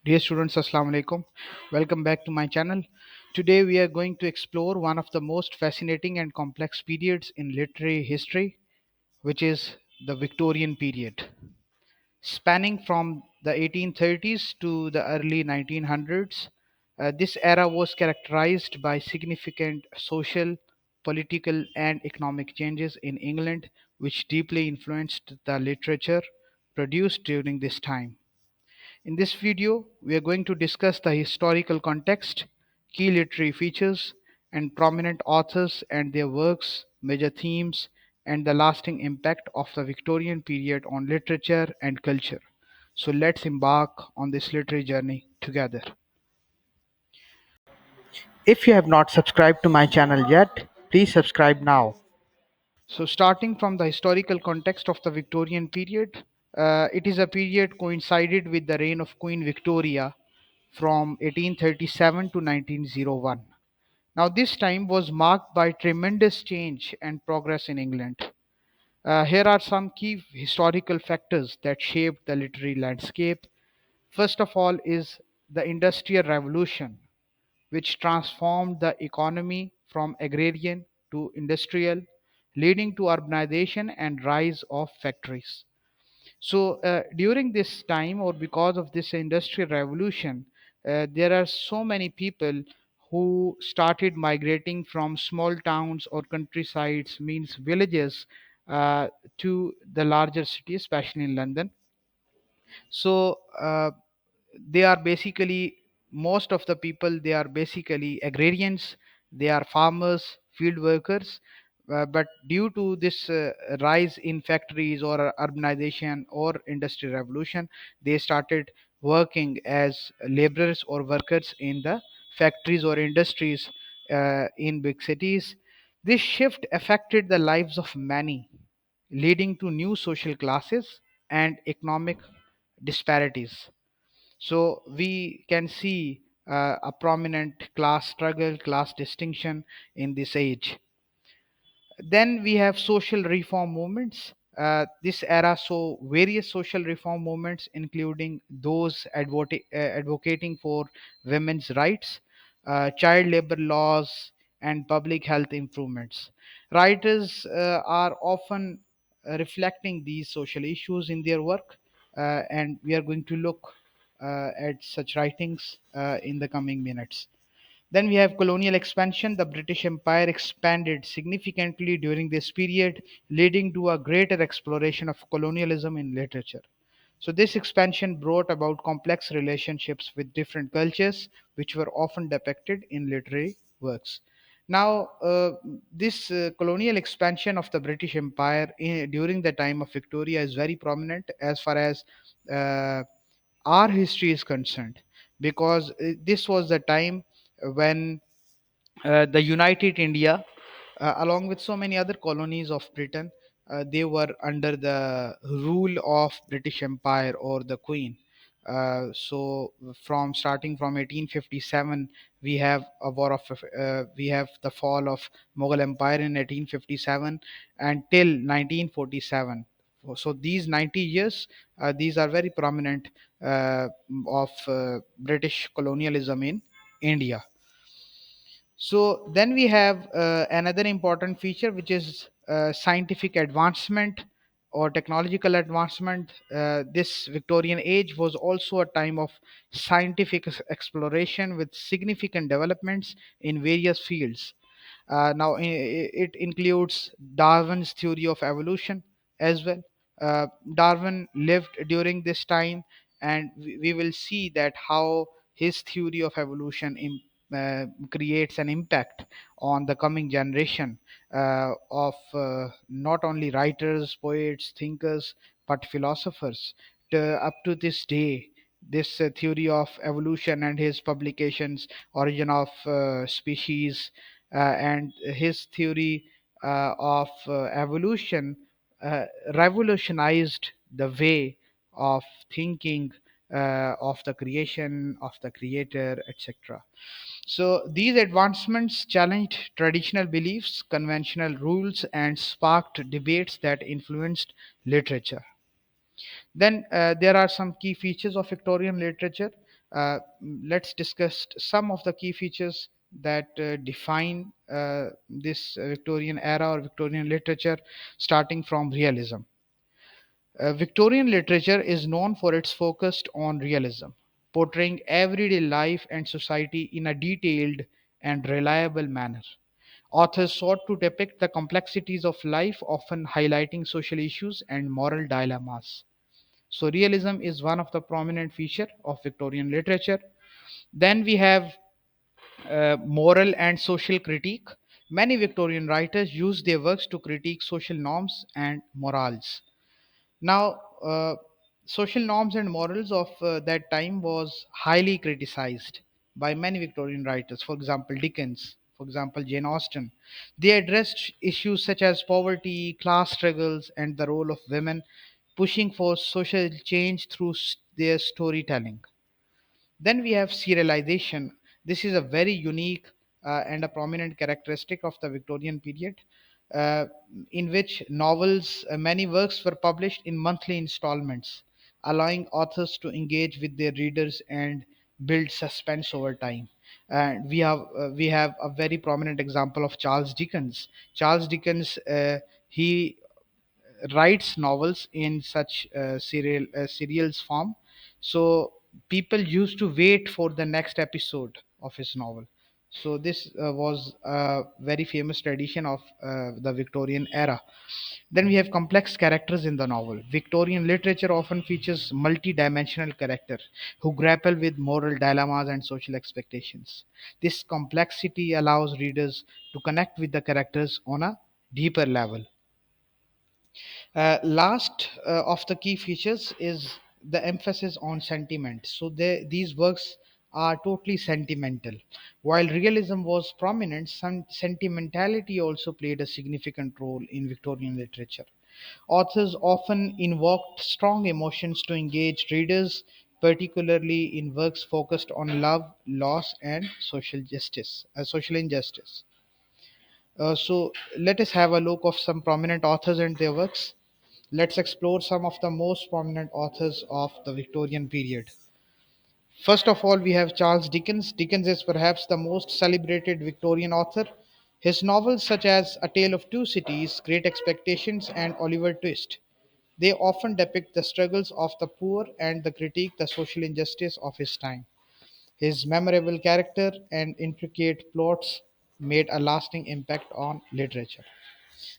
Dear students, Assalamu alaikum. Welcome back to my channel. Today we are going to explore one of the most fascinating and complex periods in literary history, which is the Victorian period. Spanning from the 1830s to the early 1900s, this era was characterized by significant social, political, and economic changes in England, which deeply influenced the literature produced during this time. In this video, we are going to discuss the historical context, key literary features, and prominent authors and their works, major themes, and the lasting impact of the Victorian period on literature and culture. So let's embark on this literary journey together. If you have not subscribed to my channel yet, please subscribe now. So, starting from the historical context of the Victorian period, it is a period coincided with the reign of Queen Victoria from 1837 to 1901. Now, this time was marked by tremendous change and progress in England. Here are some key historical factors that shaped the literary landscape. First of all, is the Industrial Revolution, which transformed the economy from agrarian to industrial, leading to urbanization and rise of factories. So, during this time, or because of this industrial revolution, there are so many people who started migrating from small towns or countrysides, means villages, uh, to the larger cities, especially in London. So, they are basically, most of the people, they are basically agrarians, they are farmers, field workers, but due to this rise in factories or urbanization or industrial revolution, they started working as laborers or workers in the factories or industries in big cities. This shift affected the lives of many, leading to new social classes and economic disparities. So we can see a prominent class struggle, class distinction in this age. Then we have social reform movements. This era saw various social reform movements, including those advocating for women's rights, child labor laws, and public health improvements. Writers are often reflecting these social issues in their work, and we are going to look at such writings in the coming minutes. Then we have colonial expansion. The British Empire expanded significantly during this period, leading to a greater exploration of colonialism in literature. So, this expansion brought about complex relationships with different cultures, which were often depicted in literary works. Now, this colonial expansion of the British Empire during the time of Victoria is very prominent as far as uh, our history is concerned, because this was the time when the United India, along with so many other colonies of Britain, they were under the rule of British Empire or the Queen. So, from starting from 1857, we have a war of we have the fall of Mughal Empire in 1857 until 1947. So these 90 years, these are very prominent of British colonialism in India. So then we have another important feature, which is scientific advancement or technological advancement. This Victorian age was also a time of scientific exploration with significant developments in various fields. Now, it includes Darwin's theory of evolution as well. Darwin lived during this time, and we will see that how his theory of evolution creates an impact on the coming generation of not only writers, poets, thinkers, but philosophers. Up to this day, this theory of evolution and his publications, Origin of Species, and his theory of evolution revolutionized the way of thinking of the creation, of the creator, etc. So these advancements challenged traditional beliefs, conventional rules, and sparked debates that influenced literature. Then there are some key features of Victorian literature. Let's discuss some of the key features that define this Victorian era or Victorian literature, starting from realism. Victorian literature is known for its focus on realism, portraying everyday life and society in a detailed and reliable manner. Authors sought to depict the complexities of life, often highlighting social issues and moral dilemmas. So, realism is one of the prominent feature of Victorian literature. Then we have moral and social critique. Many Victorian writers used their works to critique social norms and morals. Now, social norms and morals of that time was highly criticized by many Victorian writers. For example, Dickens, for example, Jane Austen. They addressed issues such as poverty, class struggles, and the role of women, pushing for social change through their storytelling. Then we have serialization. This is a very unique and a prominent characteristic of the Victorian period, uh, in which novels, many works were published in monthly installments, allowing authors to engage with their readers and build suspense over time. And we have a very prominent example of Charles Dickens. Charles Dickens, he writes novels in such serials form, so people used to wait for the next episode of his novel. So this was a very famous tradition of the Victorian era. Then we have complex characters in the novel. Victorian literature often features multi-dimensional characters who grapple with moral dilemmas and social expectations. This complexity allows readers to connect with the characters on a deeper level. Last of the key features is the emphasis on sentiment. So these works are totally sentimental. While realism was prominent, some sentimentality also played a significant role in Victorian literature. Authors often invoked strong emotions to engage readers, particularly in works focused on love, loss, and social injustice. So let us have a look of some prominent authors and their works. Let's explore some of the most prominent authors of the Victorian period. First of all, we have Charles Dickens. Dickens is perhaps the most celebrated Victorian author. His novels, such as A Tale of Two Cities, Great Expectations, and Oliver Twist, they often depict the struggles of the poor and the critique the social injustice of his time. His memorable character and intricate plots made a lasting impact on literature.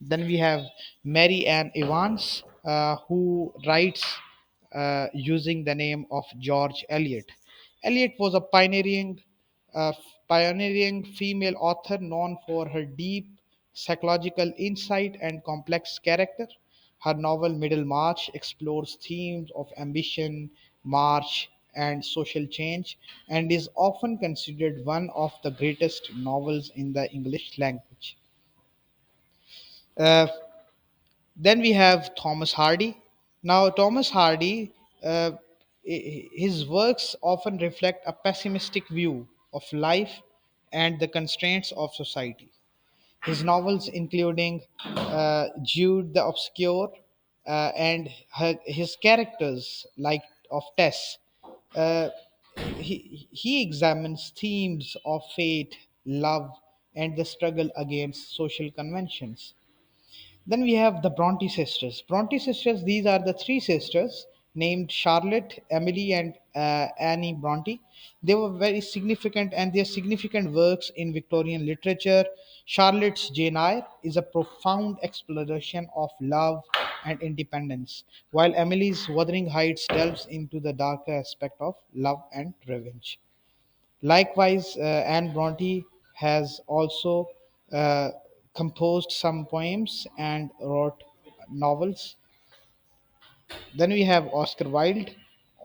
Then we have Mary Ann Evans, who writes using the name of George Eliot. Eliot was a uh, pioneering female author known for her deep psychological insight and complex character. Her novel Middlemarch explores themes of ambition, march, and social change, and is often considered one of the greatest novels in the English language. Uh, Then we have Thomas Hardy. Now, Thomas Hardy, uh, his works often reflect a pessimistic view of life and the constraints of society. His novels, including Jude the Obscure and his characters like of Tess, uh, he examines themes of fate, love, and the struggle against social conventions. Then we have the Bronte sisters. Bronte sisters, these are the three sisters named Charlotte, Emily, and Annie Bronte. They were very significant, and their significant works in Victorian literature. Charlotte's Jane Eyre is a profound exploration of love and independence, while Emily's Wuthering Heights delves into the darker aspect of love and revenge. Likewise, Anne Bronte has also uh, composed some poems and wrote novels. Then we have Oscar Wilde.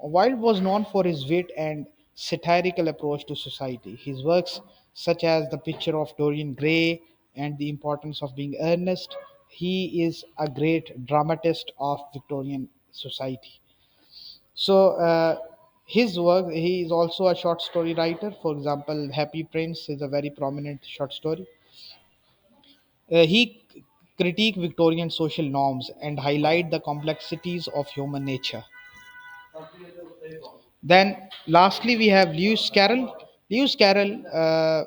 Wilde was known for his wit and satirical approach to society. His works, such as The Picture of Dorian Gray and The Importance of Being Earnest, he is a great dramatist of Victorian society. So his work, he is also a short story writer. For example, Happy Prince is a very prominent short story. He critique Victorian social norms, and highlight the complexities of human nature. Then, lastly, we have Lewis Carroll. Lewis Carroll,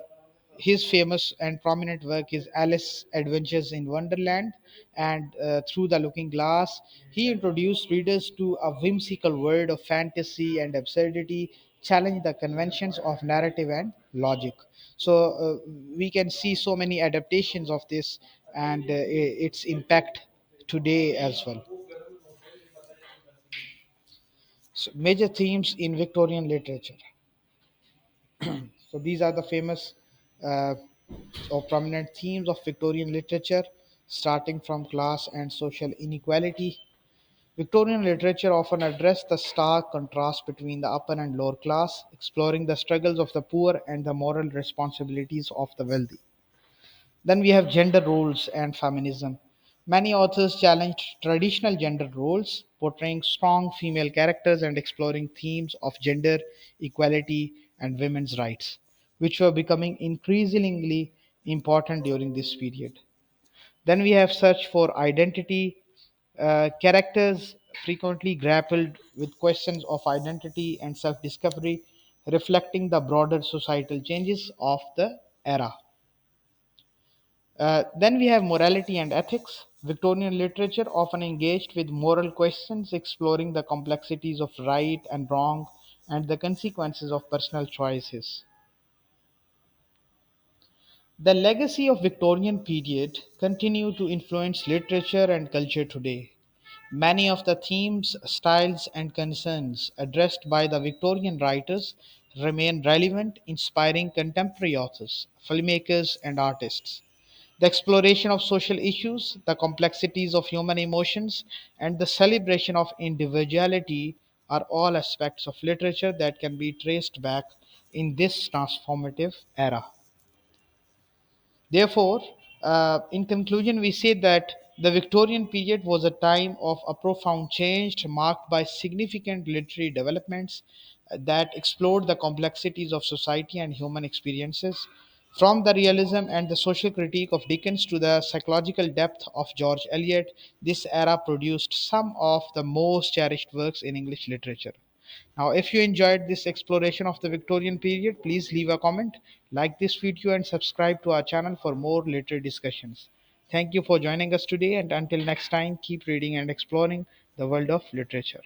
his famous and prominent work is Alice Adventures in Wonderland and Through the Looking Glass. He introduced readers to a whimsical world of fantasy and absurdity, challenge the conventions of narrative and logic. So, we can see so many adaptations of this and its impact today as well. So, major themes in Victorian literature. So these are the famous uh, or prominent themes of Victorian literature, starting from class and social inequality. Victorian literature often addressed the stark contrast between the upper and lower class, exploring the struggles of the poor and the moral responsibilities of the wealthy. Then we have gender roles and feminism. Many authors challenged traditional gender roles, portraying strong female characters and exploring themes of gender equality and women's rights, which were becoming increasingly important during this period. Then we have search for identity. Characters frequently grappled with questions of identity and self discovery, reflecting the broader societal changes of the era. Then we have morality and ethics. Victorian literature often engaged with moral questions, exploring the complexities of right and wrong and the consequences of personal choices. The legacy of Victorian period continue to influence literature and culture today. Many of the themes, styles, and concerns addressed by the Victorian writers remain relevant, inspiring contemporary authors, filmmakers, and artists. The exploration of social issues, the complexities of human emotions, and the celebration of individuality are all aspects of literature that can be traced back in this transformative era. Therefore, in conclusion, we say that the Victorian period was a time of a profound change marked by significant literary developments that explored the complexities of society and human experiences. From the realism and the social critique of Dickens to the psychological depth of George Eliot, this era produced some of the most cherished works in English literature. Now, if you enjoyed this exploration of the Victorian period, please leave a comment, like this video, and subscribe to our channel for more literary discussions. Thank you for joining us today, and until next time, keep reading and exploring the world of literature.